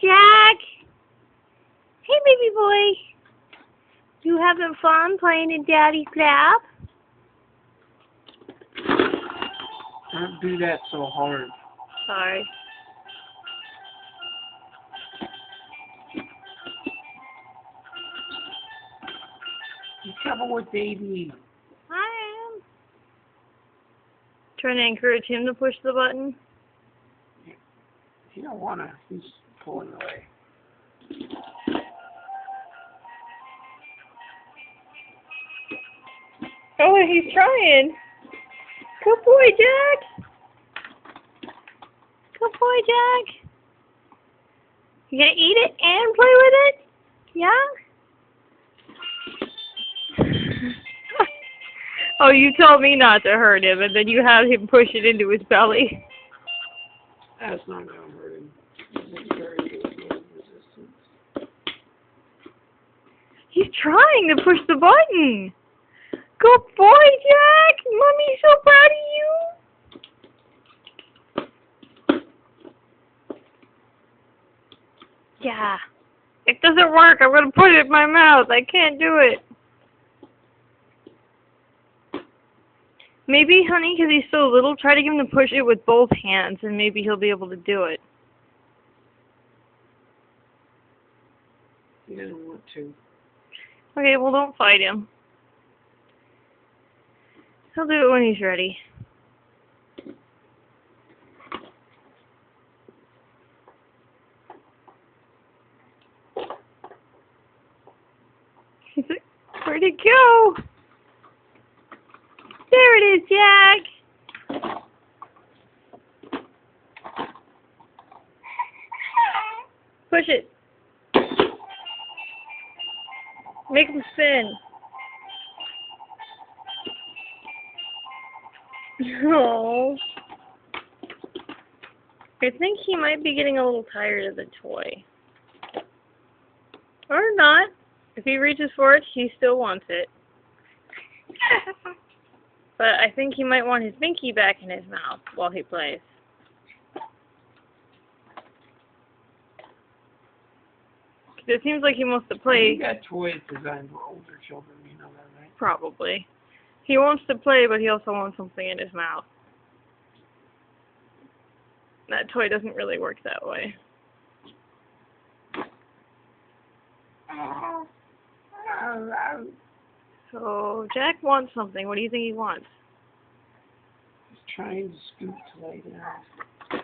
Jack. Hey, baby boy. You having fun playing in Daddy's lap? Don't do that so hard. Sorry. Be careful with baby. I am. Trying to encourage him to push the button. He don't wanna. He's pulling away. Oh, he's trying. Good boy, Jack. Good boy, Jack. You gonna eat it and play with it? Yeah? Oh, you told me not to hurt him, and then you had him push it into his belly. That's not gonna hurt him. He's very good with resistance. He's trying to push the button. Good boy, Jack. Mommy's so proud of you. Yeah. It doesn't work. I'm going to put it in my mouth. I can't do it. Maybe, honey, because he's so little, try to get him to push it with both hands, and maybe he'll be able to do it. He doesn't want to. Okay, well, don't fight him. He'll do it when he's ready. He's like, where'd it go? There it is, Jack. Push it. Make him spin. Oh. I think he might be getting a little tired of the toy. Or not. If he reaches for it, he still wants it. But I think he might want his binky back in his mouth while he plays. It seems like he wants to play. You got toys designed for older children, you know that, right? Probably. He wants to play, but he also wants something in his mouth. That toy doesn't really work that way. So, Jack wants something. What do you think he wants? He's trying to scoot to lay down.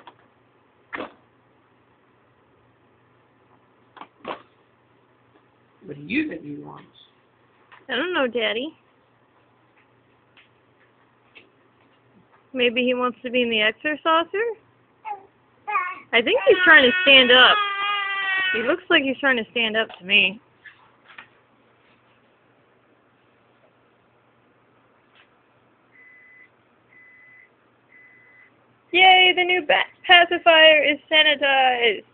What do you think he wants? I don't know, Daddy. Maybe he wants to be in the exerciser? I think he's trying to stand up. He looks like he's trying to stand up to me. Yay, the new pacifier is sanitized!